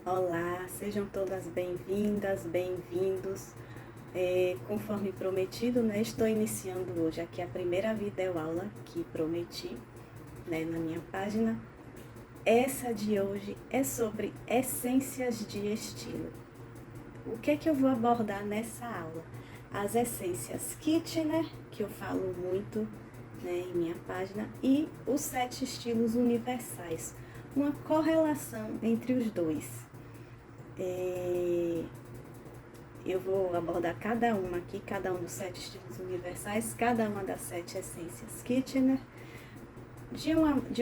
Olá, sejam todas bem-vindas, bem-vindos. Conforme prometido, né, estou iniciando hoje aqui a primeira videoaula que prometi, né, na minha página. Essa de hoje é sobre essências de estilo. O que é que eu vou abordar nessa aula? As essências Kitchener, que eu falo muito, né, em minha página, e os 7 estilos universais. Uma correlação entre os dois. Eu vou abordar cada uma aqui, cada um dos 7 estilos universais, cada uma das 7 essências Kitchener, de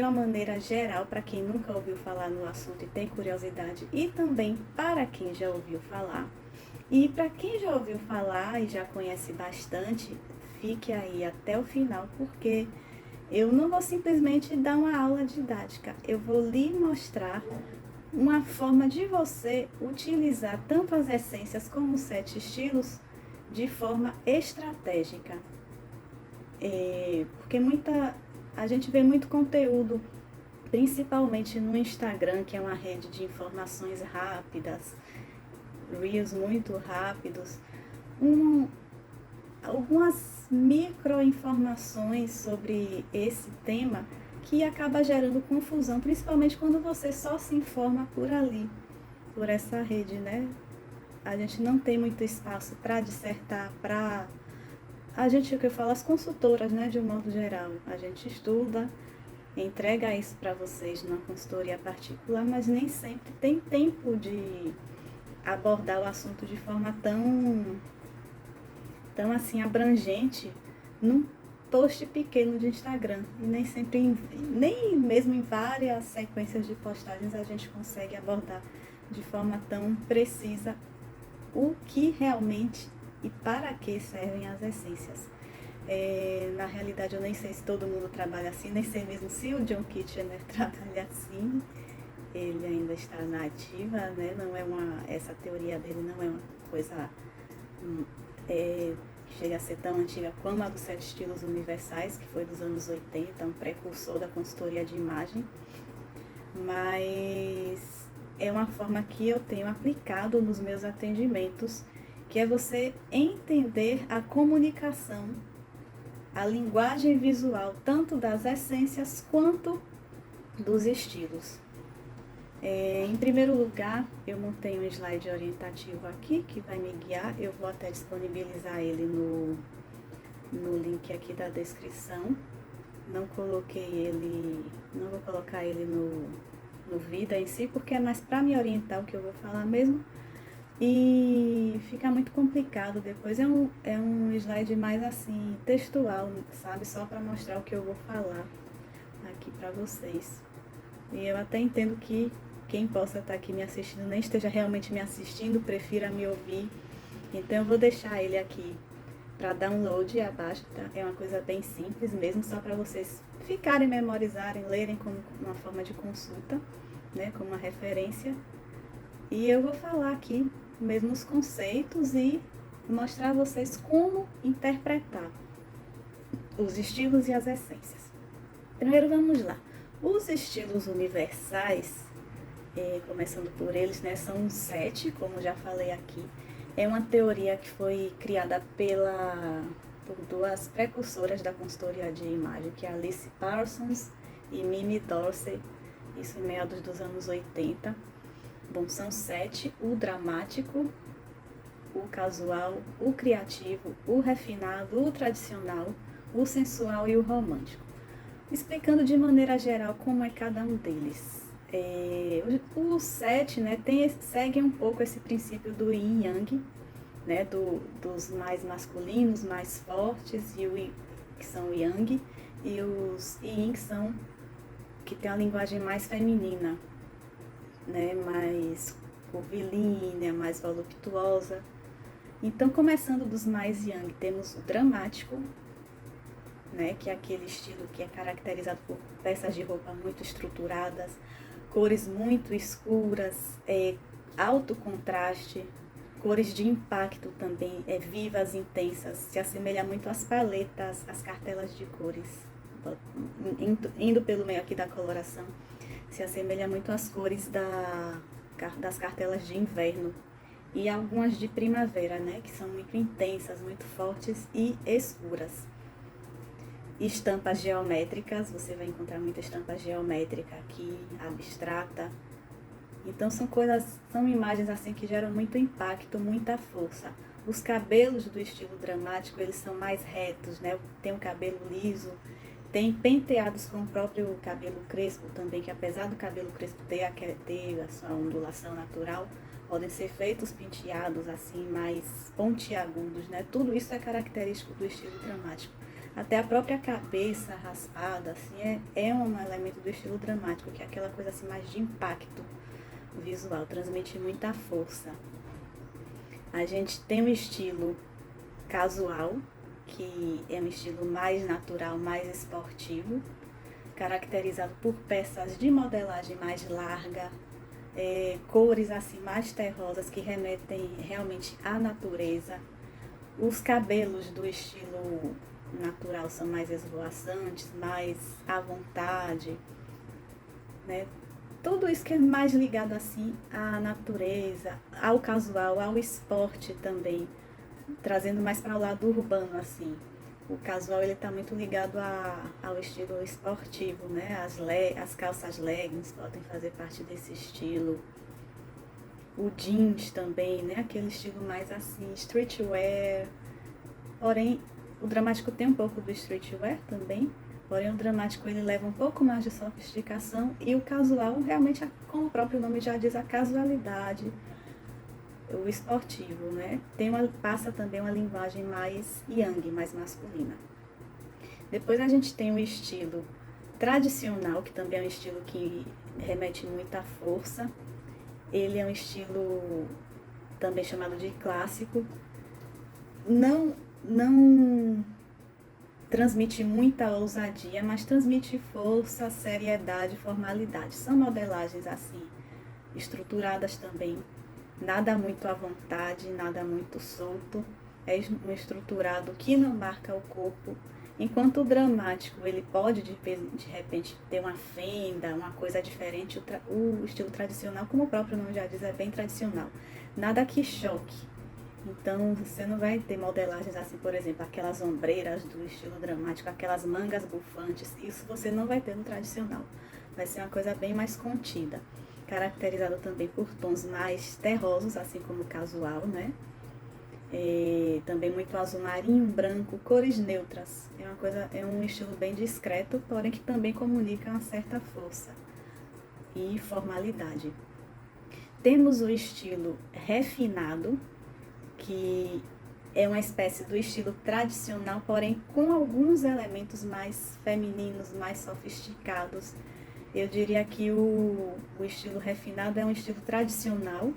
uma maneira geral, para quem nunca ouviu falar no assunto e tem curiosidade, e também para quem já ouviu falar. E para quem já ouviu falar e já conhece bastante, fique aí até o final, porque eu não vou simplesmente dar uma aula didática, eu vou lhe mostrar uma forma de você utilizar tanto as essências como os 7 estilos de forma estratégica. Porque a gente vê muito conteúdo, principalmente no Instagram, que é uma rede de informações rápidas, reels muito rápidos, algumas micro-informações sobre esse tema que acaba gerando confusão, principalmente quando você só se informa por ali, por essa rede, né? A gente não tem muito espaço para dissertar, para a gente, o que eu falo, as consultoras, né, de um modo geral, a gente estuda, entrega isso para vocês numa consultoria particular, mas nem sempre tem tempo de abordar o assunto de forma tão assim abrangente num post pequeno de Instagram. E nem sempre, nem mesmo em várias sequências de postagens a gente consegue abordar de forma tão precisa o que realmente e para que servem as essências. Na realidade, eu nem sei se todo mundo trabalha assim, nem sei mesmo se o John Kitchener trabalha assim. Ele ainda está na ativa, né? Não é essa teoria dele não é uma coisa que chega a ser tão antiga como a dos 7 estilos universais, que foi dos anos 80, um precursor da consultoria de imagem, mas é uma forma que eu tenho aplicado nos meus atendimentos, que é você entender a comunicação, a linguagem visual, tanto das essências quanto dos estilos. Em primeiro lugar, eu montei um slide orientativo aqui que vai me guiar. Eu vou até disponibilizar ele no link aqui da descrição. Não vou colocar ele no vídeo em si, porque é mais para me orientar o que eu vou falar mesmo. E fica muito complicado depois. É um slide mais assim, textual, sabe? Só para mostrar o que eu vou falar aqui para vocês. E eu até entendo que quem possa estar aqui me assistindo nem esteja realmente me assistindo, prefira me ouvir. Então eu vou deixar ele aqui para download abaixo, tá? É uma coisa bem simples mesmo, só para vocês ficarem, memorizarem, lerem como uma forma de consulta, né, como uma referência. E eu vou falar aqui mesmo os conceitos e mostrar a vocês como interpretar os estilos e as essências. Primeiro vamos lá. Os estilos universais, começando por eles, né, são 7, como já falei aqui. É uma teoria que foi criada por duas precursoras da consultoria de imagem, que é a Alice Parsons e Mimi Dorsey, isso em meados dos anos 80. Bom, são 7, o dramático, o casual, o criativo, o refinado, o tradicional, o sensual e o romântico. Explicando de maneira geral como é cada um deles. O 7, né, segue um pouco esse princípio do yin e yang, né, dos mais masculinos, mais fortes, que são yang, e os yin que tem a linguagem mais feminina, né, mais curvilínea, mais voluptuosa. Então, começando dos mais yang, temos o dramático, né, que é aquele estilo que é caracterizado por peças de roupa muito estruturadas, cores muito escuras, alto contraste, cores de impacto também, vivas, intensas, se assemelha muito às paletas, às cartelas de cores, indo pelo meio aqui da coloração, se assemelha muito às cores da das cartelas de inverno e algumas de primavera, né, que são muito intensas, muito fortes e escuras. Estampas geométricas, você vai encontrar muita estampa geométrica aqui, abstrata. Então são imagens assim que geram muito impacto, muita força. Os cabelos do estilo dramático, eles são mais retos, né? Tem um cabelo liso, tem penteados com o próprio cabelo crespo também, que apesar do cabelo crespo ter a sua ondulação natural, podem ser feitos penteados assim, mais pontiagudos, né? Tudo isso é característico do estilo dramático. Até a própria cabeça raspada, assim, é um elemento do estilo dramático, que é aquela coisa assim mais de impacto visual, transmite muita força. A gente tem um estilo casual, que é um estilo mais natural, mais esportivo, caracterizado por peças de modelagem mais larga, cores assim mais terrosas que remetem realmente à natureza. Os cabelos do estilo natural são mais esvoaçantes, mais à vontade, né? Tudo isso que é mais ligado assim à natureza, ao casual, ao esporte também, trazendo mais para o lado urbano assim. O casual ele está muito ligado ao estilo esportivo, né? As calças leggings podem fazer parte desse estilo. O jeans também, né? Aquele estilo mais assim, streetwear. Porém, o dramático tem um pouco do streetwear também. Porém, o dramático ele leva um pouco mais de sofisticação e o casual realmente, como o próprio nome já diz, a casualidade, o esportivo, né? Passa também uma linguagem mais yang, mais masculina. Depois a gente tem o estilo tradicional, que também é um estilo que remete muita força. Ele é um estilo também chamado de clássico. Não transmite muita ousadia, mas transmite força, seriedade, formalidade. São modelagens assim, estruturadas também, nada muito à vontade, nada muito solto. É um estruturado que não marca o corpo, enquanto o dramático ele pode de repente ter uma fenda, uma coisa diferente. O estilo tradicional, como o próprio nome já diz, é bem tradicional, nada que choque. Então, você não vai ter modelagens assim, por exemplo, aquelas ombreiras do estilo dramático, aquelas mangas bufantes. Isso você não vai ter no tradicional. Vai ser uma coisa bem mais contida. Caracterizado também por tons mais terrosos, assim como o casual, né? Também muito azul marinho, branco, cores neutras. É um estilo bem discreto, porém que também comunica uma certa força e formalidade. Temos o estilo refinado, que é uma espécie do estilo tradicional, porém com alguns elementos mais femininos, mais sofisticados. Eu diria que o estilo refinado é um estilo tradicional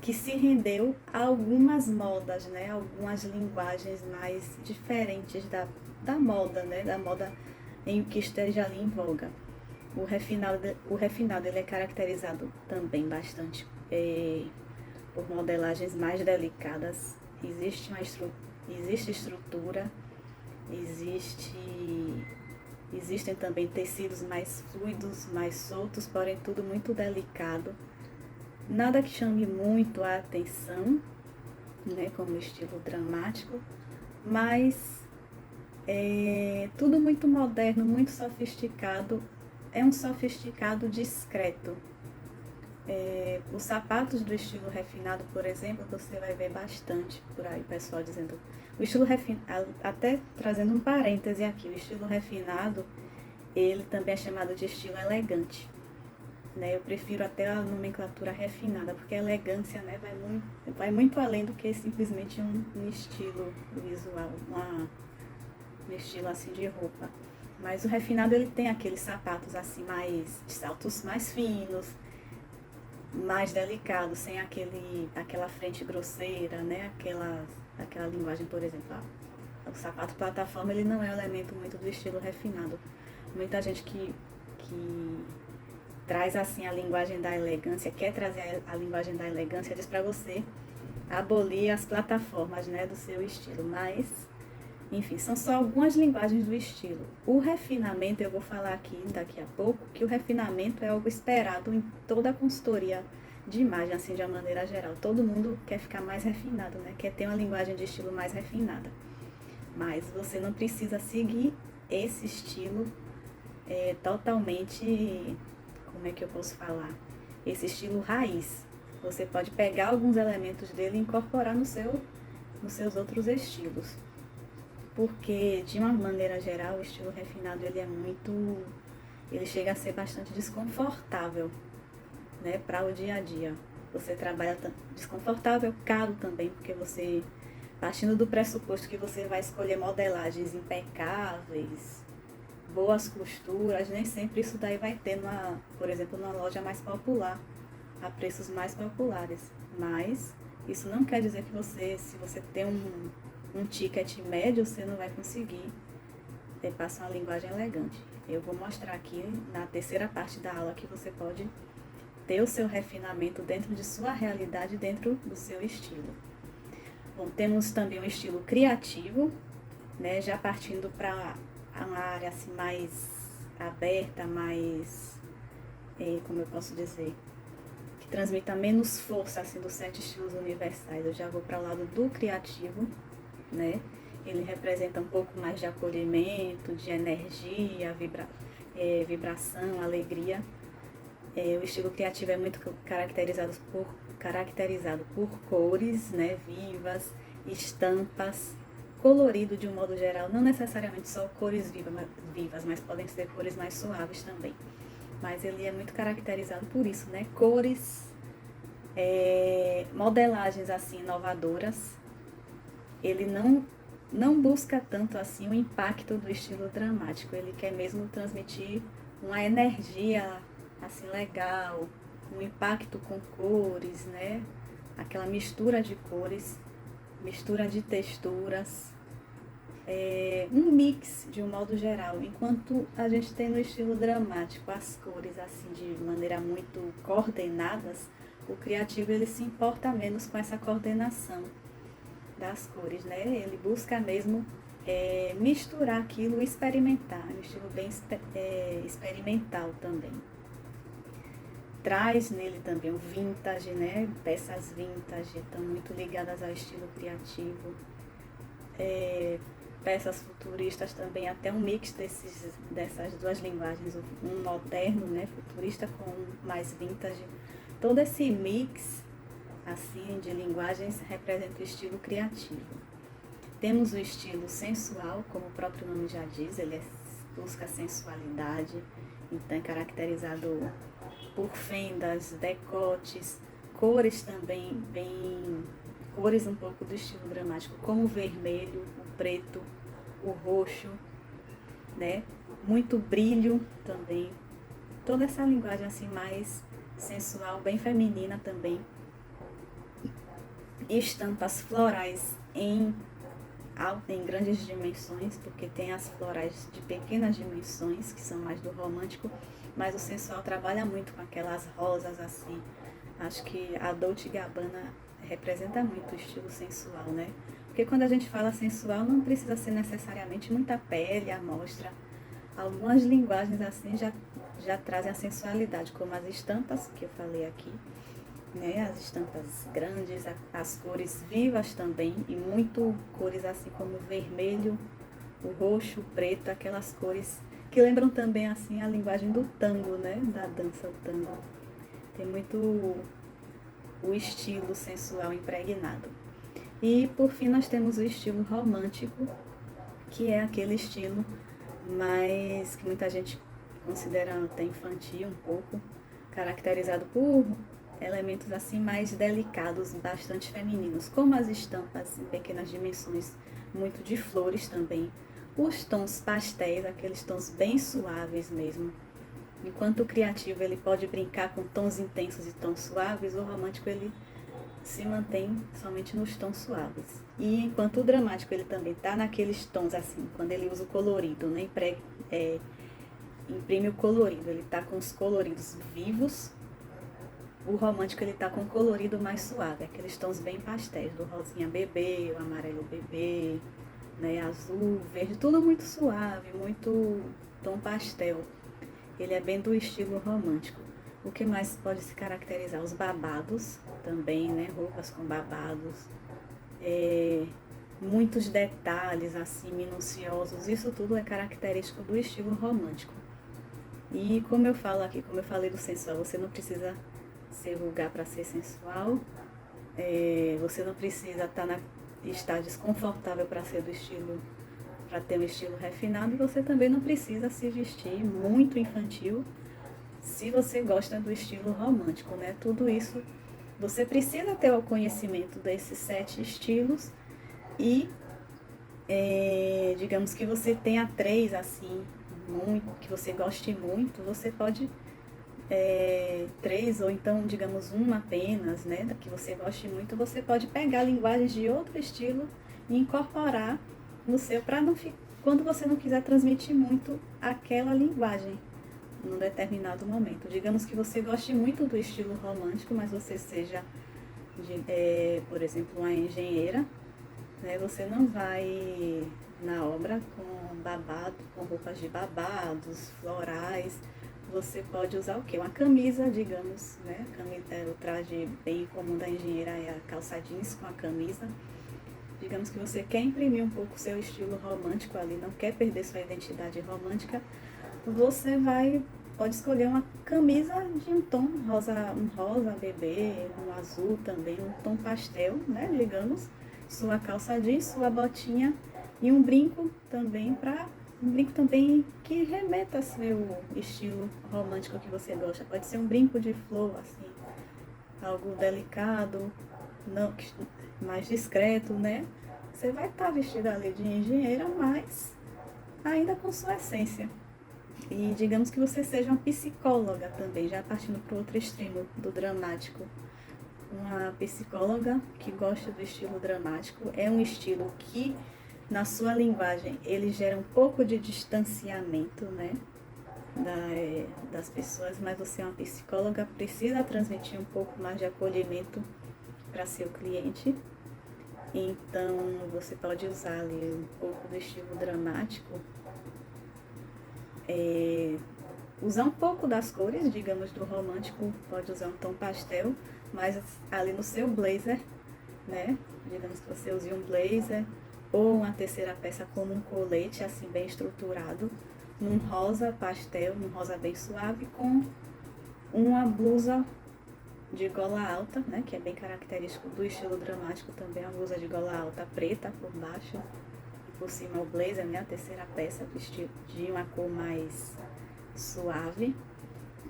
que se rendeu a algumas modas, né? Algumas linguagens mais diferentes da moda, né? Da moda em que esteja ali em voga. O refinado ele é caracterizado também bastante por modelagens mais delicadas. Existe estrutura, existem também tecidos mais fluidos, mais soltos, porém tudo muito delicado. Nada que chame muito a atenção, né, como o estilo dramático, mas tudo muito moderno, muito sofisticado. É um sofisticado discreto. Os sapatos do estilo refinado, por exemplo, você vai ver bastante por aí, o pessoal dizendo. O estilo refinado, até trazendo um parêntese aqui, o estilo refinado, ele também é chamado de estilo elegante. Né? Eu prefiro até a nomenclatura refinada, porque a elegância, né, vai muito além do que simplesmente um estilo visual, um estilo assim de roupa. Mas o refinado ele tem aqueles sapatos assim mais de saltos mais finos, mais delicado, sem aquela frente grosseira, né? Aquela linguagem, por exemplo. O sapato plataforma ele não é um elemento muito do estilo refinado. Muita gente que traz assim a linguagem da elegância, quer trazer a linguagem da elegância, diz para você abolir as plataformas, né, do seu estilo. Mas, enfim, são só algumas linguagens do estilo. O refinamento, eu vou falar aqui daqui a pouco, que o refinamento é algo esperado em toda a consultoria de imagem, assim, de uma maneira geral. Todo mundo quer ficar mais refinado, né? Quer ter uma linguagem de estilo mais refinada. Mas você não precisa seguir esse estilo totalmente, como é que eu posso falar? Esse estilo raiz. Você pode pegar alguns elementos dele e incorporar nos seus outros estilos. Porque, de uma maneira geral, o estilo refinado ele chega a ser bastante desconfortável, né, para o dia a dia. Você trabalha desconfortável, caro também, porque você, partindo do pressuposto que você vai escolher modelagens impecáveis, boas costuras, nem sempre isso daí vai ter, por exemplo, numa loja mais popular, a preços mais populares. Mas isso não quer dizer que se você tem um ticket médio, você não vai conseguir passar uma linguagem elegante. Eu vou mostrar aqui na terceira parte da aula que você pode ter o seu refinamento dentro de sua realidade, dentro do seu estilo. Bom, temos também um estilo criativo, né, já partindo para uma área assim, mais aberta, mais, como eu posso dizer, que transmita menos força assim, dos 7 estilos universais. Eu já vou para o lado do criativo, né? Ele representa um pouco mais de acolhimento, de energia, vibração, alegria. O estilo criativo é muito caracterizado por cores, né, vivas, estampas, colorido de um modo geral, não necessariamente só cores vivas, mas podem ser cores mais suaves também. Mas ele é muito caracterizado por isso, né? Cores, modelagens assim inovadoras. Ele não busca tanto assim o impacto do estilo dramático, ele quer mesmo transmitir uma energia assim legal, um impacto com cores, né? Aquela mistura de cores, mistura de texturas, um mix de um modo geral. Enquanto a gente tem no estilo dramático as cores assim de maneira muito coordenadas, o criativo ele se importa menos com essa coordenação das cores, né? Ele busca mesmo misturar aquilo e experimentar, um estilo bem experimental também. Traz nele também o vintage, né? Peças vintage estão muito ligadas ao estilo criativo. Peças futuristas também, até um mix dessas duas linguagens, um moderno, né? Futurista com mais vintage. Todo esse mix assim de linguagens representa o estilo criativo. Temos o estilo sensual, como o próprio nome já diz, ele busca sensualidade, então é caracterizado por fendas, decotes, cores também, cores um pouco do estilo dramático, como o vermelho, o preto, o roxo, né? Muito brilho também. Toda essa linguagem assim mais sensual, bem feminina também. Estampas florais em grandes dimensões, porque tem as florais de pequenas dimensões, que são mais do romântico, mas o sensual trabalha muito com aquelas rosas assim. Acho que a Dolce & Gabbana representa muito o estilo sensual, né? Porque quando a gente fala sensual, não precisa ser necessariamente muita pele, à mostra. Algumas linguagens assim já trazem a sensualidade, como as estampas, que eu falei aqui, né? As estampas grandes, as cores vivas também, e muito cores assim como o vermelho, o roxo, o preto, aquelas cores que lembram também assim a linguagem do tango, né? Da dança, o tango. Tem muito o estilo sensual impregnado. E por fim nós temos o estilo romântico, que é aquele estilo mais que muita gente considera até infantil um pouco, caracterizado por elementos assim mais delicados, bastante femininos, como as estampas em pequenas dimensões, muito de flores também, os tons pastéis, aqueles tons bem suaves mesmo. Enquanto o criativo ele pode brincar com tons intensos e tons suaves, o romântico ele se mantém somente nos tons suaves. E enquanto o dramático ele também está naqueles tons assim, quando ele usa o colorido, né? Imprime o colorido, ele está com os coloridos vivos. O romântico ele está com o colorido mais suave, aqueles tons bem pastéis, do rosinha bebê, o amarelo bebê, né, azul, verde, tudo muito suave, muito tom pastel. Ele é bem do estilo romântico. O que mais pode se caracterizar? Os babados também, né? Roupas com babados. Muitos detalhes assim minuciosos. Isso tudo é característico do estilo romântico. E como eu falo aqui, como eu falei do sensual, você não precisa se vulgar para ser sensual. Você não precisa estar desconfortável para ser do estilo, para ter um estilo refinado, e você também não precisa se vestir muito infantil se você gosta do estilo romântico, né? Tudo isso você precisa ter o conhecimento desses 7 estilos e digamos que você tenha 3 assim, muito, que você goste muito, você pode 3 ou então digamos uma apenas, né? Que você goste muito, você pode pegar linguagens de outro estilo e incorporar no seu, para não ficar, quando você não quiser transmitir muito aquela linguagem num determinado momento. Digamos que você goste muito do estilo romântico, mas você seja, por exemplo, uma engenheira, né? Você não vai na obra com babado, com roupas de babados, florais. Você pode usar o quê? Uma camisa, digamos, né? O traje bem comum da engenheira é a calça jeans com a camisa. Digamos que você quer imprimir um pouco o seu estilo romântico ali, não quer perder sua identidade romântica, você pode escolher uma camisa de um tom rosa, um rosa bebê, um azul também, um tom pastel, né, digamos, sua calça jeans, sua botinha e um brinco também que remeta ao seu estilo romântico que você gosta. Pode ser um brinco de flor, assim, algo delicado, não, mais discreto, né? Você vai estar vestida ali de engenheira, mas ainda com sua essência. E digamos que você seja uma psicóloga também, já partindo para o outro extremo do dramático. Uma psicóloga que gosta do estilo dramático é um estilo que, na sua linguagem, ele gera um pouco de distanciamento, né, das pessoas, mas você é uma psicóloga, precisa transmitir um pouco mais de acolhimento para seu cliente. Então, você pode usar ali um pouco do estilo dramático, usar um pouco das cores, digamos, do romântico, pode usar um tom pastel, mas ali no seu blazer, né? Digamos que você use um blazer ou uma terceira peça como um colete, assim, bem estruturado, num rosa pastel, num rosa bem suave, com uma blusa de gola alta, né? Que é bem característico do estilo dramático também, a blusa de gola alta preta por baixo, e por cima o blazer, né? A terceira peça de uma cor mais suave,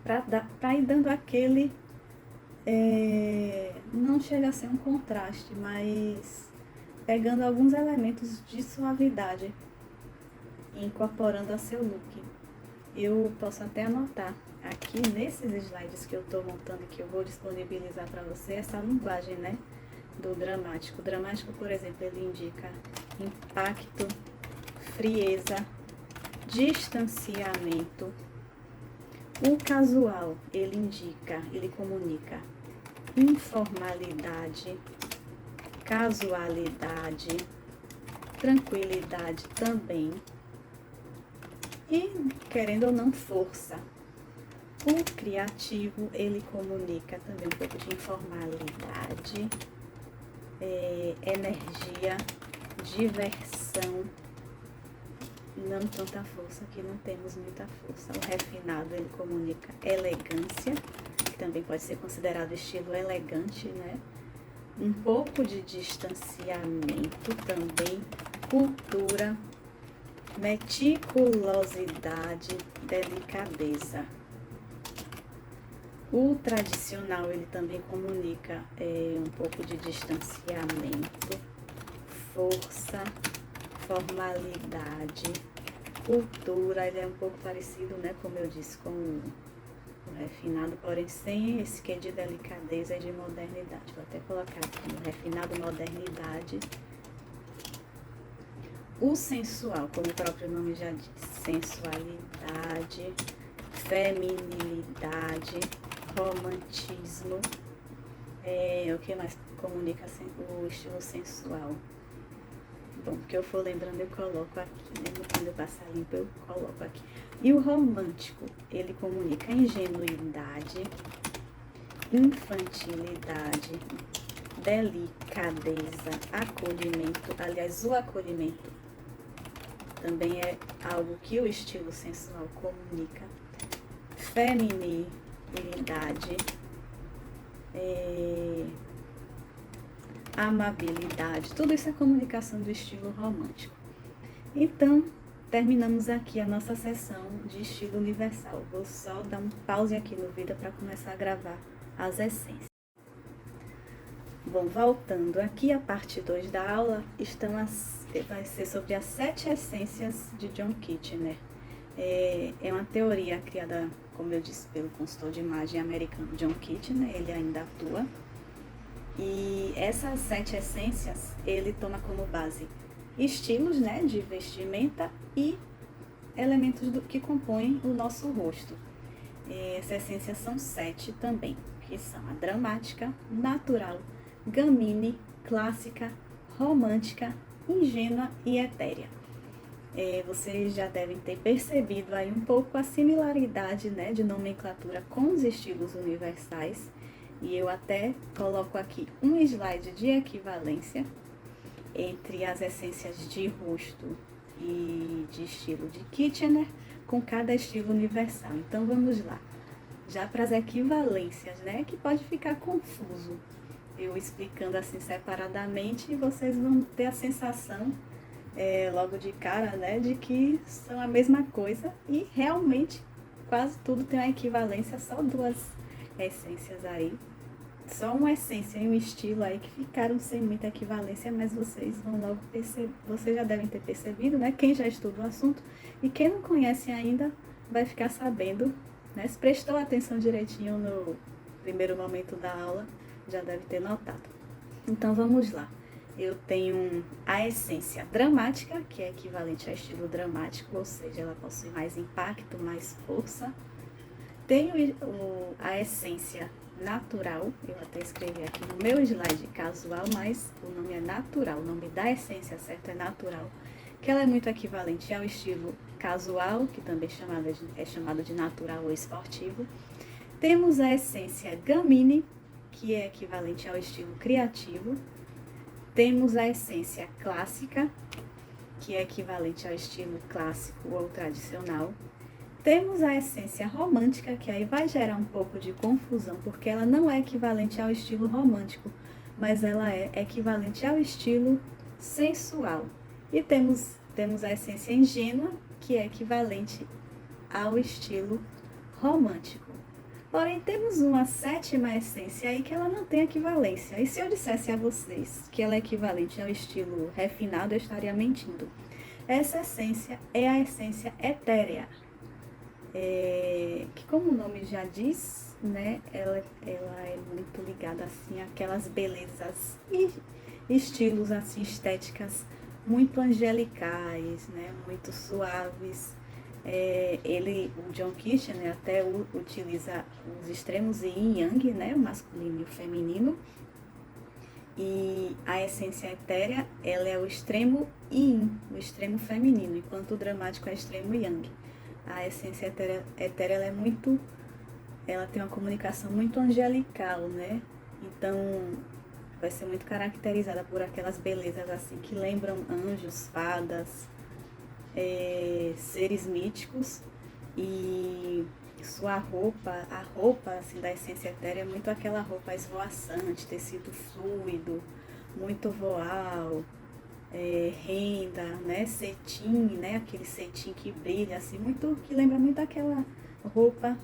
para ir dando aquele, não chega a ser um contraste, mas pegando alguns elementos de suavidade e incorporando a seu look. Eu posso até anotar aqui nesses slides que eu estou montando, que eu vou disponibilizar para você, essa linguagem, né, do dramático. O dramático, por exemplo, ele indica impacto, frieza, distanciamento. O casual, ele comunica informalidade, casualidade, tranquilidade também. E, querendo ou não, força. O criativo, ele comunica também um pouco de informalidade, energia, diversão. Não tanta força, aqui não temos muita força. O refinado, ele comunica elegância, que também pode ser considerado estilo elegante, né? Um pouco de distanciamento também, cultura, meticulosidade, delicadeza. O tradicional, ele também comunica um pouco de distanciamento, força, formalidade, cultura. Ele é um pouco parecido, né, como eu disse, com o refinado, porém sem esse quê de delicadeza e de modernidade. Vou até colocar aqui no refinado, modernidade. O sensual, como o próprio nome já diz, sensualidade, feminilidade, romantismo. O que mais comunica o estilo sensual? bom, porque eu for lembrando eu coloco aqui, né? Quando eu passar limpo eu coloco aqui. E o romântico, ele comunica ingenuidade, infantilidade, delicadeza, acolhimento. Aliás, o acolhimento também é algo que o estilo sensual comunica. Feminilidade, amabilidade, tudo isso é comunicação do estilo romântico. Então, terminamos aqui a nossa sessão de estilo universal. Vou só dar um pause aqui no vídeo para começar a gravar as essências. Bom, voltando aqui, a parte 2 da aula vai ser sobre as 7 essências de John Kitchener. É uma teoria criada, como eu disse, pelo consultor de imagem americano John Kitchener, ele ainda atua. E essas 7 essências, ele toma como base estilos, né, de vestimenta e elementos que compõem o nosso rosto. Essas essências são 7 também, que são a dramática, natural, gamine, clássica, romântica, ingênua e etérea. Vocês já devem ter percebido aí um pouco a similaridade, né, de nomenclatura com os estilos universais. E eu até coloco aqui um slide de equivalência entre as essências de rosto e de estilo de Kitchener com cada estilo universal. Então vamos lá, já para as equivalências, né, que pode ficar confuso eu explicando assim separadamente, e vocês vão ter a sensação logo de cara, né, de que são a mesma coisa, e realmente quase tudo tem uma equivalência, só 2 essências aí, só uma essência e um estilo aí que ficaram sem muita equivalência, mas vocês vão logo perceber, vocês já devem ter percebido, né, quem já estuda o assunto, e quem não conhece ainda vai ficar sabendo, né, se prestou atenção direitinho no primeiro momento da aula, já deve ter notado. Então vamos lá, eu tenho a essência dramática, que é equivalente ao estilo dramático, ou seja, ela possui mais impacto, mais força. Tenho a essência natural, eu até escrevi aqui no meu slide casual, mas o nome é natural, o nome da essência certa é natural, que ela é muito equivalente ao estilo casual, que também é chamado de natural ou esportivo. Temos a essência gamine, que é equivalente ao estilo criativo. Temos a essência clássica, que é equivalente ao estilo clássico ou tradicional. Temos a essência romântica, que aí vai gerar um pouco de confusão, porque ela não é equivalente ao estilo romântico, mas ela é equivalente ao estilo sensual. E temos a essência ingênua, que é equivalente ao estilo romântico. Porém, temos uma 7ª essência aí que ela não tem equivalência. E se eu dissesse a vocês que ela é equivalente ao estilo refinado, eu estaria mentindo. Essa essência é a essência etérea. Que, como o nome já diz, né, ela é muito ligada assim àquelas belezas e estilos assim estéticas muito angelicais, né, muito suaves. O John Kitchener até utiliza os extremos yin e yang, né, o masculino e o feminino. E a essência etérea, ela é o extremo yin, o extremo feminino, enquanto o dramático é o extremo yang. A essência etérea ela tem uma comunicação muito angelical, né? Então, vai ser muito caracterizada por aquelas belezas assim que lembram anjos, fadas, seres míticos. E a roupa assim, da essência etérea é muito aquela roupa esvoaçante, tecido fluido, muito voal, renda, né, cetim, né, aquele cetim que brilha, assim, que lembra muito aquela roupa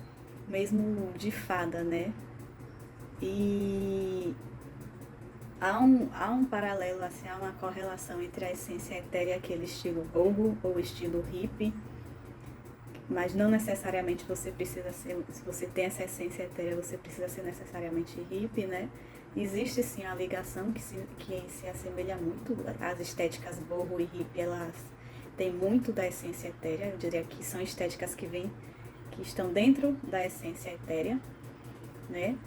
mesmo de fada, né. E há um paralelo, assim, há uma correlação entre a essência etérea e aquele estilo boho ou estilo hippie, mas não necessariamente você precisa ser, se você tem essa essência etérea, você precisa ser necessariamente hippie, né. Existe sim a ligação que se assemelha muito, as estéticas boho e hippie, elas têm muito da essência etérea, eu diria que são estéticas que estão dentro da essência etérea, né?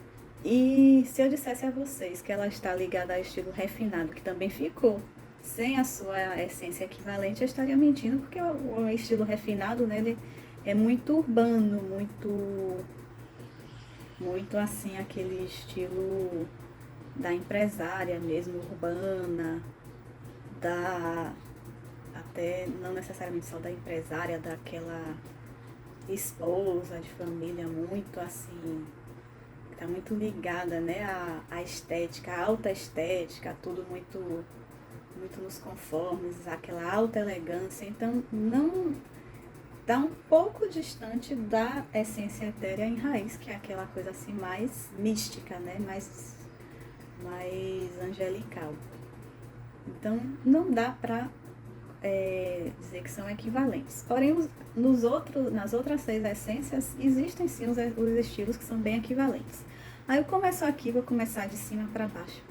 E se eu dissesse a vocês que ela está ligada ao estilo refinado, que também ficou sem a sua essência equivalente, eu estaria mentindo, porque o estilo refinado, né, ele é muito urbano, muito assim, aquele estilo da empresária mesmo, urbana, da até não necessariamente só da empresária, daquela esposa de família muito assim, que tá muito ligada, né, à estética, à alta estética, tudo muito nos conformes, aquela alta elegância. Então não está um pouco distante da essência etérea em raiz, que é aquela coisa assim mais mística, né? Mais angelical. Então não dá para dizer que são equivalentes. Porém, nas outras 6 essências, existem sim os estilos que são bem equivalentes. Aí eu começo aqui, vou começar de cima para baixo.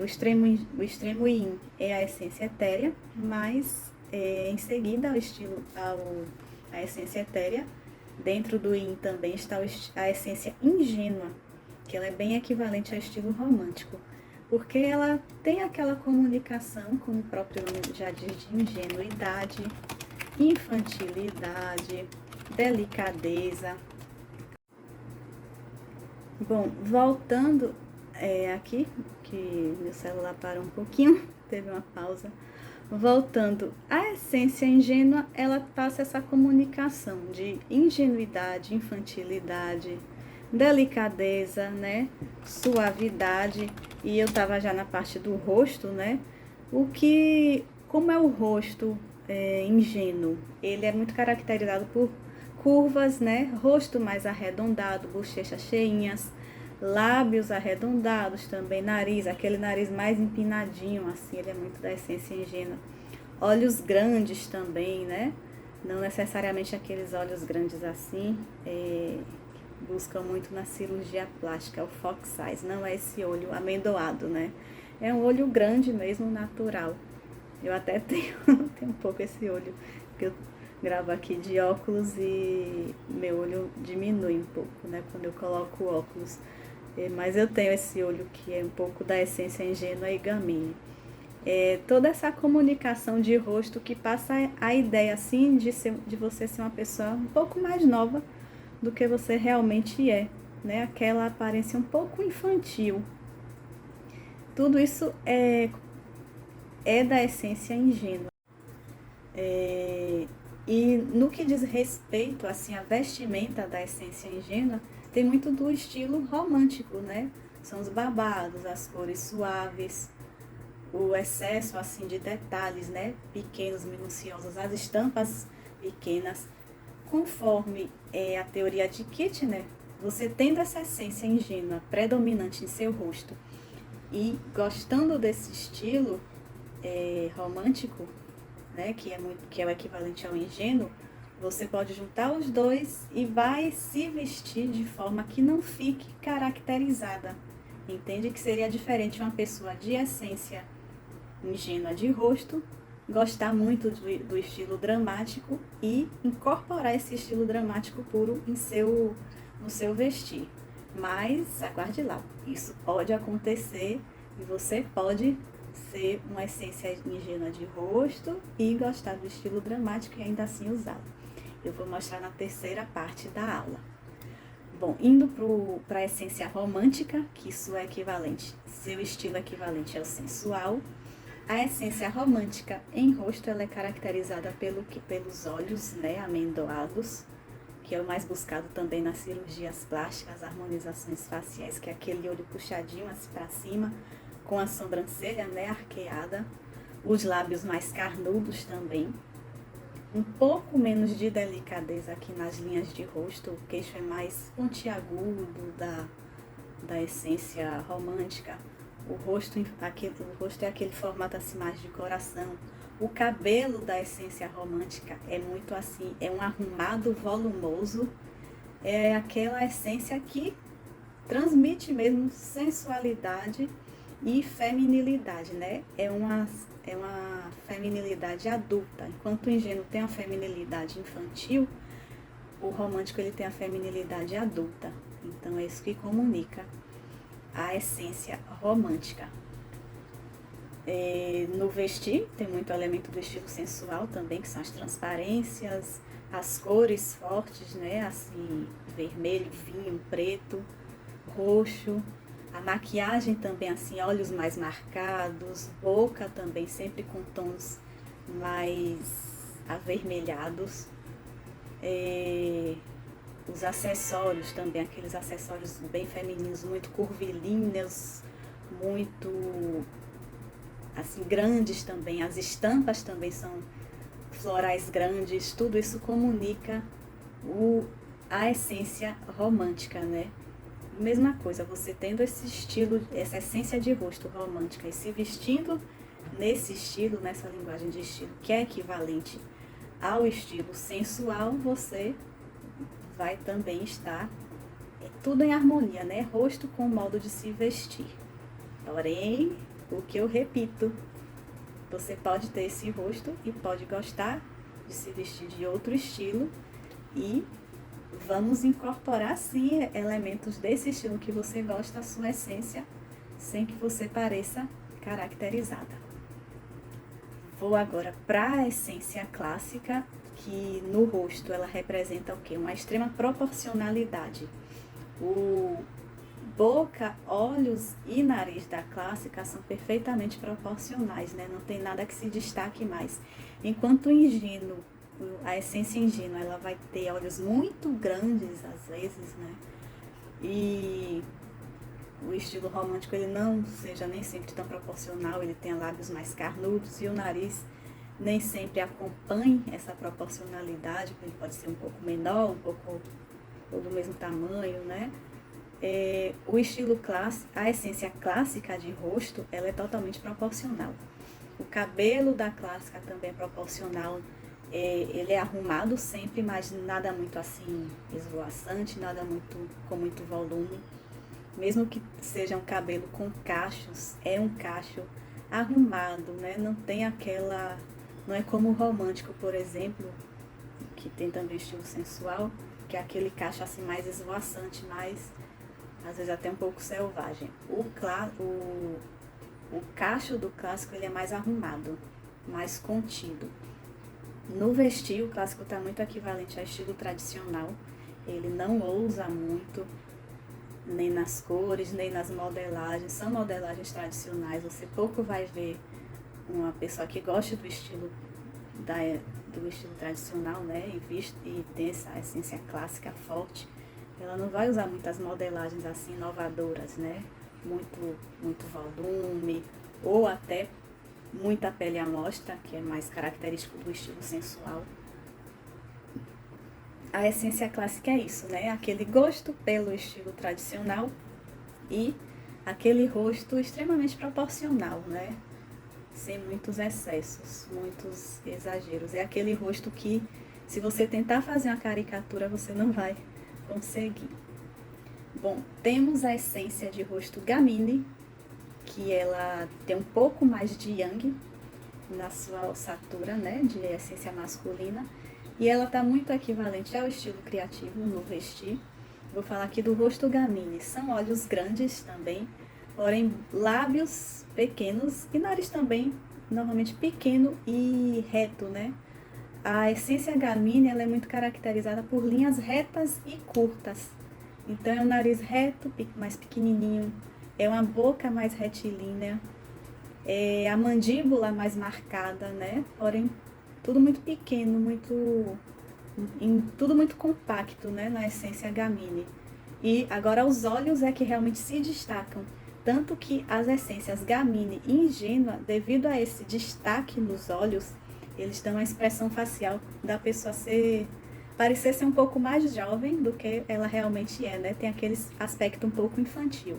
O extremo Yin é a essência etérea, mas em seguida a essência etérea. Dentro do Yin também está a essência ingênua, que ela é bem equivalente ao estilo romântico, porque ela tem aquela comunicação, como o próprio nome já diz, de ingenuidade, infantilidade, delicadeza. Bom, voltando aqui, que meu celular parou um pouquinho, teve uma pausa. Voltando, a essência ingênua, ela passa essa comunicação de ingenuidade, infantilidade, delicadeza, né? Suavidade. E eu estava já na parte do rosto, né? Como é o rosto ingênuo? Ele é muito caracterizado por curvas, né? Rosto mais arredondado, bochechas cheinhas, lábios arredondados também, nariz, aquele nariz mais empinadinho, assim, ele é muito da essência ingênua. Olhos grandes também, né? Não necessariamente aqueles olhos grandes assim, buscam muito na cirurgia plástica, o fox eyes, não é esse olho amendoado, né? É um olho grande mesmo, natural. Eu até tenho um pouco esse olho, porque eu gravo aqui de óculos e meu olho diminui um pouco, né? Quando eu coloco o óculos. Mas eu tenho esse olho que é um pouco da essência ingênua e gamine. Toda essa comunicação de rosto que passa a ideia assim de você ser uma pessoa um pouco mais nova do que você realmente é, né? Aquela aparência um pouco infantil. Tudo isso é da essência ingênua. E no que diz respeito assim, à vestimenta da essência ingênua, tem muito do estilo romântico, né? São os babados, as cores suaves, o excesso assim de detalhes, né? Pequenos, minuciosos, as estampas pequenas. Conforme a teoria de Kitchener, você tendo essa essência ingênua predominante em seu rosto e gostando desse estilo romântico, né, que é o equivalente ao ingênuo, você pode juntar os dois e vai se vestir de forma que não fique caracterizada. Entende que seria diferente uma pessoa de essência ingênua de rosto gostar muito do estilo dramático e incorporar esse estilo dramático puro no seu vestir. Mas aguarde lá, isso pode acontecer e você pode ser uma essência ingênua de rosto e gostar do estilo dramático e ainda assim usá-lo. Eu vou mostrar na terceira parte da aula. Bom, indo para a essência romântica, que isso é equivalente, seu estilo equivalente ao sensual. A essência romântica em rosto ela é caracterizada pelos olhos, né, amendoados, que é o mais buscado também nas cirurgias plásticas, harmonizações faciais, que é aquele olho puxadinho assim para cima, com a sobrancelha, né, arqueada, os lábios mais carnudos também, um pouco menos de delicadeza aqui nas linhas de rosto, o queixo é mais pontiagudo da essência romântica, o rosto é aquele formato assim mais de coração, o cabelo da essência romântica é muito assim, é um arrumado volumoso, é aquela essência que transmite mesmo sensualidade e feminilidade, né? É uma feminilidade adulta. Enquanto o ingênuo tem a feminilidade infantil, o romântico ele tem a feminilidade adulta. Então é isso que comunica a essência romântica. No vestir, tem muito elemento do estilo sensual também, que são as transparências, as cores fortes, né? Assim, vermelho, vinho, preto, roxo. A maquiagem também, assim, olhos mais marcados, boca também sempre com tons mais avermelhados. Os acessórios também, aqueles acessórios bem femininos, muito curvilíneos, muito assim grandes também. As estampas também são florais grandes. Tudo isso comunica a essência romântica, né? Mesma coisa, você tendo esse estilo, essa essência de rosto romântica e se vestindo nesse estilo, nessa linguagem de estilo que é equivalente ao estilo sensual, você vai também estar tudo em harmonia, né? Rosto com modo de se vestir. Porém, o que eu repito, você pode ter esse rosto e pode gostar de se vestir de outro estilo e vamos incorporar sim elementos desse estilo que você gosta à sua essência, sem que você pareça caracterizada. Vou agora para a essência clássica, que no rosto ela representa o quê? Uma extrema proporcionalidade. O boca, olhos e nariz da clássica são perfeitamente proporcionais, né? Não tem nada que se destaque mais. Enquanto o ingênuo, a essência ingênua, ela vai ter olhos muito grandes às vezes, né? E o estilo romântico ele não seja nem sempre tão proporcional, ele tem lábios mais carnudos e o nariz nem sempre acompanhe essa proporcionalidade, ele pode ser um pouco menor, um pouco ou do mesmo tamanho, né? O estilo clássico, a essência clássica de rosto, ela é totalmente proporcional. O cabelo da clássica também é proporcional, ele é arrumado sempre, mas nada muito assim esvoaçante, nada muito com muito volume. Mesmo que seja um cabelo com cachos, é um cacho arrumado, né? Não tem aquela, não é como o romântico, por exemplo, que tem também estilo sensual, que é aquele cacho assim mais esvoaçante, mais às vezes até um pouco selvagem. O cacho do clássico ele é mais arrumado, mais contido. No vestir, o clássico está muito equivalente ao estilo tradicional. Ele não ousa muito, nem nas cores, nem nas modelagens. São modelagens tradicionais. Você pouco vai ver uma pessoa que gosta do estilo tradicional, né? E tem essa essência clássica forte. Ela não vai usar muitas modelagens assim inovadoras, né? Muito volume, ou até muita pele à mostra, que é mais característico do estilo sensual. A essência clássica é isso, né? Aquele gosto pelo estilo tradicional e aquele rosto extremamente proporcional, né? Sem muitos excessos, muitos exageros. É aquele rosto que, se você tentar fazer uma caricatura, você não vai conseguir. Bom, temos a essência de rosto Gamini, que ela tem um pouco mais de yang na sua ossatura, né, de essência masculina, e ela está muito equivalente ao estilo criativo no vestir. Vou falar aqui do rosto Gamini. São olhos grandes também, porém lábios pequenos e nariz também normalmente pequeno e reto, né? A essência Gamini ela é muito caracterizada por linhas retas e curtas. Então é um nariz reto, mais pequenininho, é uma boca mais retilínea, é a mandíbula mais marcada, né? Porém, tudo muito pequeno, tudo muito compacto, né? Na essência Gamini. E agora os olhos é que realmente se destacam. Tanto que as essências Gamini e ingênua, devido a esse destaque nos olhos, eles dão a expressão facial da pessoa parecer ser um pouco mais jovem do que ela realmente é, né? Tem aquele aspecto um pouco infantil.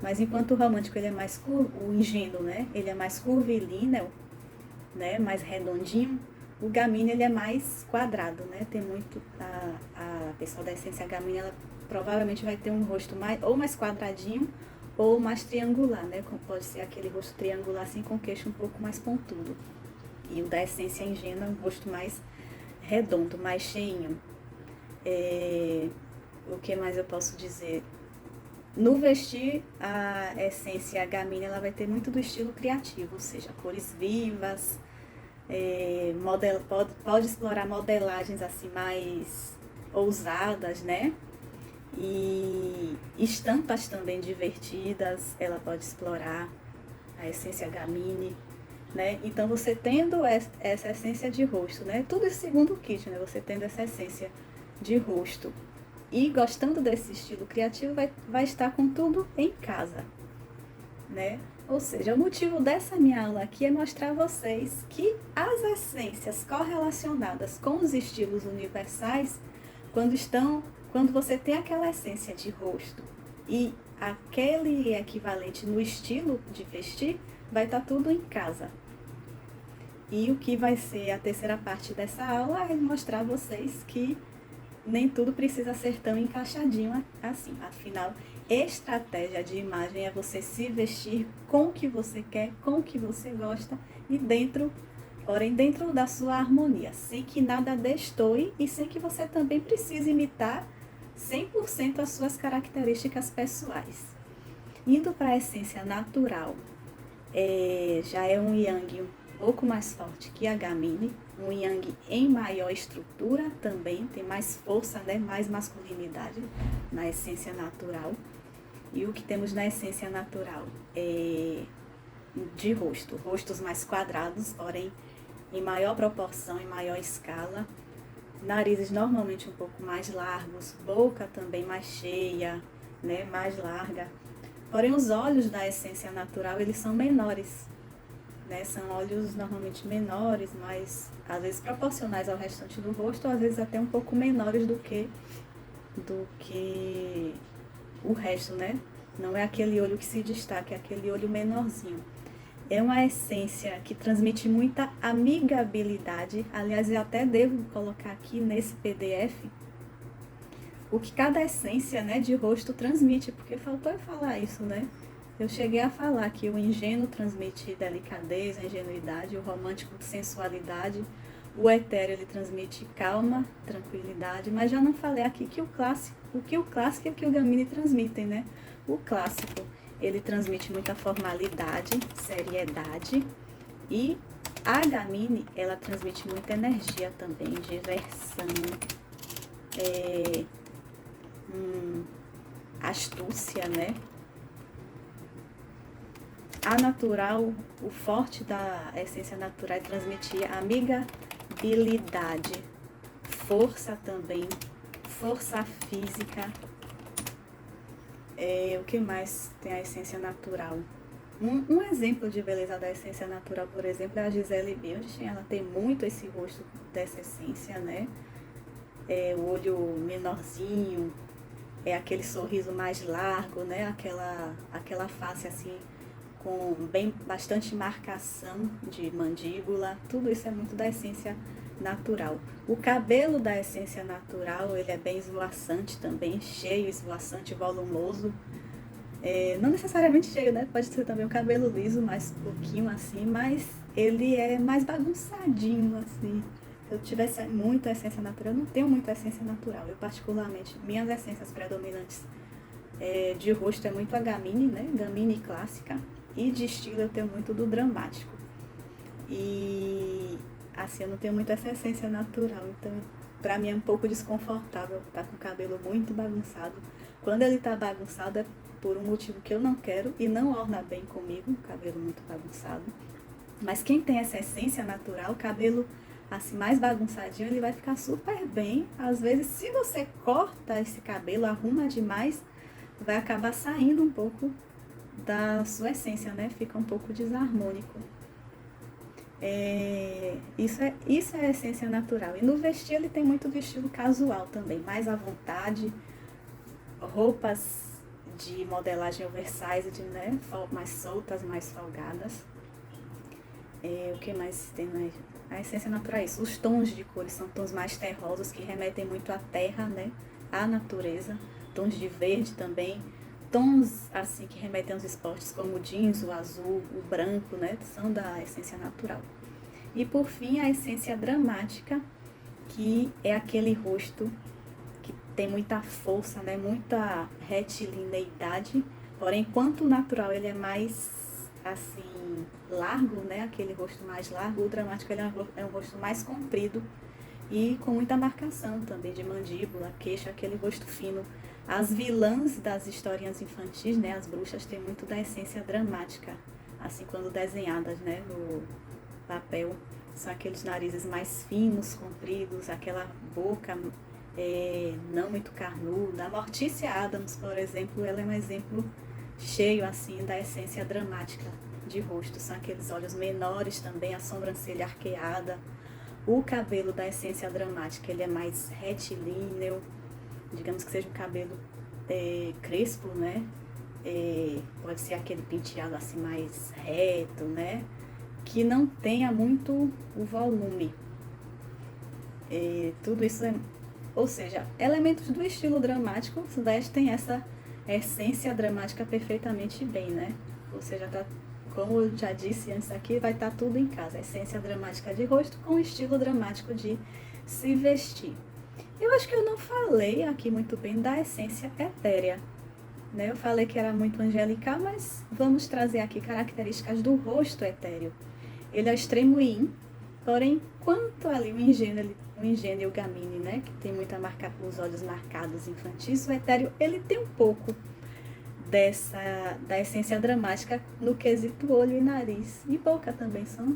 Mas enquanto o romântico ele é mais o ingênuo, né? Ele é mais curvilíneo, né? Mais redondinho. O Gamini ele é mais quadrado, né? Tem muito a pessoa da essência Gamini, ela provavelmente vai ter um rosto mais quadradinho ou mais triangular, né? Pode ser aquele rosto triangular assim com queixo um pouco mais pontudo. E o da essência ingênua, um rosto mais redondo, mais cheinho. O que mais eu posso dizer? No vestir, a essência Gamine ela vai ter muito do estilo criativo, ou seja, cores vivas, pode explorar modelagens assim mais ousadas, né? E estampas também divertidas, ela pode explorar a essência Gamine, né? Então você tendo essa essência de rosto, né? Tudo isso segundo o kit, né? Você tendo essa essência de rosto e gostando desse estilo criativo, vai estar com tudo em casa, né? Ou seja, o motivo dessa minha aula aqui é mostrar a vocês que as essências correlacionadas com os estilos universais, quando você tem aquela essência de rosto e aquele equivalente no estilo de vestir, vai estar tudo em casa. E o que vai ser a terceira parte dessa aula é mostrar a vocês que nem tudo precisa ser tão encaixadinho assim. Afinal, estratégia de imagem é você se vestir com o que você quer, com o que você gosta e porém dentro da sua harmonia, sem que nada destoe e sem que você também precise imitar 100% as suas características pessoais. Indo para a essência natural, já é um yang um pouco mais forte que a Gamine, um yang em maior estrutura também, tem mais força, né, mais masculinidade na essência natural. E o que temos na essência natural é de rostos mais quadrados, porém em maior proporção, em maior escala, narizes normalmente um pouco mais largos, boca também mais cheia, né, mais larga. Porém os olhos da essência natural, eles são menores, né? São olhos normalmente menores, mas às vezes proporcionais ao restante do rosto, ou às vezes até um pouco menores do que o resto, né? Não é aquele olho que se destaca, é aquele olho menorzinho. É uma essência que transmite muita amigabilidade. Aliás, eu até devo colocar aqui nesse PDF o que cada essência, né, de rosto transmite, porque faltou eu falar isso, né? Eu cheguei a falar que o ingênuo transmite delicadeza, ingenuidade, o romântico sensualidade, o etéreo ele transmite calma, tranquilidade, mas já não falei aqui que o clássico e o que o Gamine transmitem, né? O clássico, ele transmite muita formalidade, seriedade, e a Gamine, ela transmite muita energia também, diversão, astúcia, né? A natural, o forte da essência natural é transmitir amigabilidade, força também, força física. O que mais tem a essência natural? Um exemplo de beleza da essência natural, por exemplo, é a Gisele Bündchen. Ela tem muito esse rosto dessa essência, né? O olho menorzinho, aquele sorriso mais largo, né? Aquela face assim, com bastante marcação de mandíbula. Tudo isso é muito da essência natural. O cabelo da essência natural, ele é bem esvoaçante também, cheio, esvoaçante, volumoso. Não necessariamente cheio, né? Pode ser também o cabelo liso, mais pouquinho assim, mas ele é mais bagunçadinho, assim. Se eu tivesse muita essência natural, eu não tenho muita essência natural. Eu, particularmente, minhas essências predominantes de rosto é muito a Gamine, né? Gamine clássica. E de estilo eu tenho muito do dramático. E assim, eu não tenho muito essa essência natural, então pra mim é um pouco desconfortável estar com o cabelo muito bagunçado. Quando ele tá bagunçado é por um motivo que eu não quero e não orna bem comigo, cabelo muito bagunçado. Mas quem tem essa essência natural, cabelo assim mais bagunçadinho, ele vai ficar super bem. Às vezes, se você corta esse cabelo, arruma demais, vai acabar saindo um pouco da sua essência, né? Fica um pouco desarmônico. Isso é a essência natural. E no vestir ele tem muito do estilo casual também, mais à vontade, roupas de modelagem oversize, né? Mais soltas, mais folgadas. O que mais tem a essência natural é isso. Os tons de cores são tons mais terrosos que remetem muito à terra, né? À natureza. Tons de verde também. Tons assim que remetem aos esportes como o jeans, o azul, o branco, né? São da essência natural. E por fim a essência dramática, que é aquele rosto que tem muita força, né? Muita retilineidade, porém, enquanto o natural ele é mais, assim, largo, né? Aquele rosto mais largo, o dramático ele é um rosto mais comprido e com muita marcação também de mandíbula, queixo, aquele rosto fino. As vilãs das historinhas infantis, né? As bruxas têm muito da essência dramática, assim, quando desenhadas, né? No papel. São aqueles narizes mais finos, compridos, aquela boca não muito carnuda. A Mortícia Addams, por exemplo, ela é um exemplo cheio assim da essência dramática de rosto. São aqueles olhos menores também, a sobrancelha arqueada. O cabelo da essência dramática, ele é mais retilíneo, digamos que seja um cabelo crespo, né? Pode ser aquele penteado assim mais reto, né? Que não tenha muito o volume. Tudo isso ou seja, elementos do estilo dramático vestem essa essência dramática perfeitamente bem, né? Ou seja, tá, como eu já disse antes aqui, vai estar tudo em casa. A essência dramática de rosto com o estilo dramático de se vestir. Eu acho que eu não falei aqui muito bem da essência etérea, né? Eu falei que era muito angelical, mas vamos trazer aqui características do rosto etéreo. Ele é extremo yin, porém, quanto ali o ingênuo e o gamine, né, que tem muita os olhos marcados infantis, o etéreo, ele tem um pouco da essência dramática no quesito olho e nariz. E boca também, são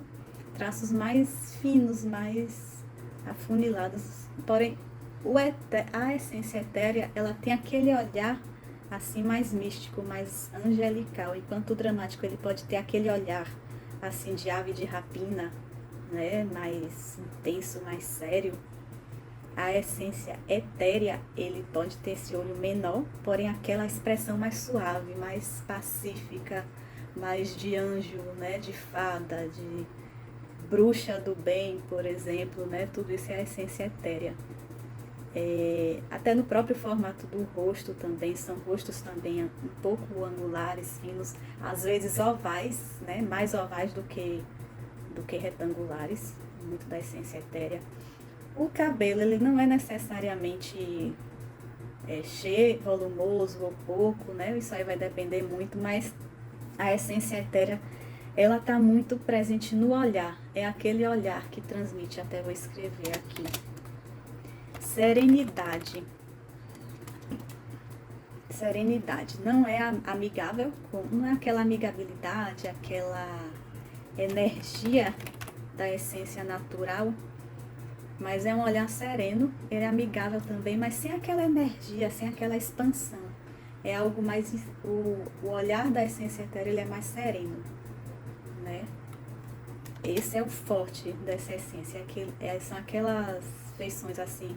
traços mais finos, mais afunilados. Porém, a essência etérea, ela tem aquele olhar assim mais místico, mais angelical, enquanto o dramático ele pode ter aquele olhar assim de ave de rapina, né, mais intenso, mais sério. A essência etérea, ele pode ter esse olho menor, porém aquela expressão mais suave, mais pacífica, mais de anjo, né, de fada, de bruxa do bem, por exemplo, né, tudo isso é a essência etérea. Até no próprio formato do rosto também, são rostos também um pouco angulares, finos, às vezes ovais, né, mais ovais do que retangulares, muito da essência etérea. O cabelo, ele não é necessariamente cheio, volumoso ou pouco, né, isso aí vai depender muito, mas a essência etérea, ela está muito presente no olhar, é aquele olhar que transmite, até vou escrever aqui. Serenidade. Serenidade. Não é amigável, não é aquela amigabilidade, aquela energia da essência natural, mas é um olhar sereno, ele é amigável também, mas sem aquela energia, sem aquela expansão. É algo mais, o olhar da essência etérea, ele é mais sereno, né? Esse é o forte dessa essência, são aquelas feições assim,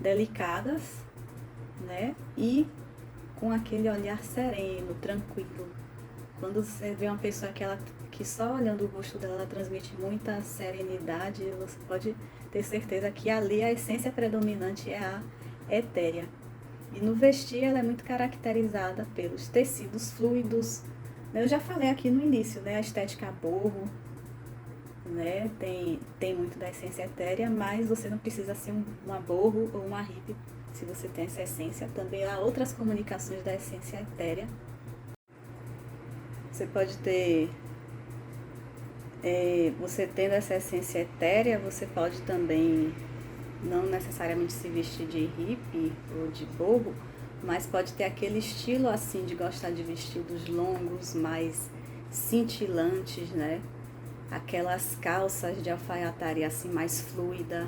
delicadas, né? E com aquele olhar sereno, tranquilo. Quando você vê uma pessoa que só olhando o rosto dela ela transmite muita serenidade, você pode ter certeza que ali a essência predominante é a etérea. E no vestir ela é muito caracterizada pelos tecidos fluidos. Eu já falei aqui no início, né? A estética borro, né? Tem muito da essência etérea, mas você não precisa ser uma borro ou uma hippie se você tem essa essência. Também há outras comunicações da essência etérea. Você pode ter, você tendo essa essência etérea, você pode também não necessariamente se vestir de hippie ou de bobo, mas pode ter aquele estilo assim de gostar de vestidos longos, mais cintilantes, né? Aquelas calças de alfaiataria assim mais fluida.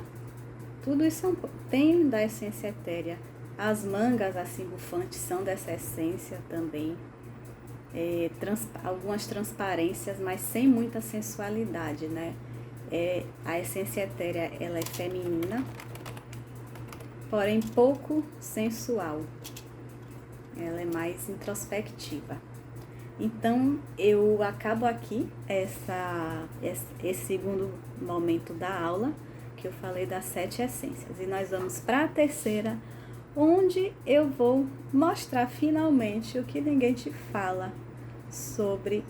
Tudo isso tem da essência etérea. As mangas assim bufantes são dessa essência também. Algumas transparências, mas sem muita sensualidade, né? A essência etérea, ela é feminina, porém pouco sensual. Ela é mais introspectiva. Então, eu acabo aqui esse segundo momento da aula, que eu falei das 7 essências. E nós vamos para a terceira, onde eu vou mostrar finalmente o que ninguém te fala sobre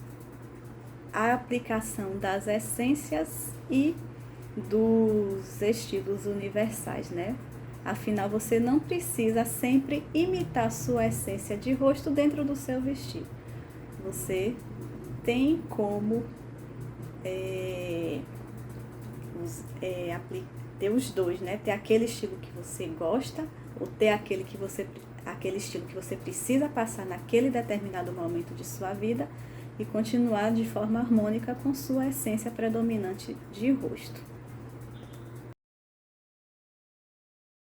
a aplicação das essências e dos estilos universais, né? Afinal, você não precisa sempre imitar sua essência de rosto dentro do seu vestido. Você tem como ter os dois, né? Ter aquele estilo que você gosta ou ter aquele estilo que você precisa passar naquele determinado momento de sua vida e continuar de forma harmônica com sua essência predominante de rosto.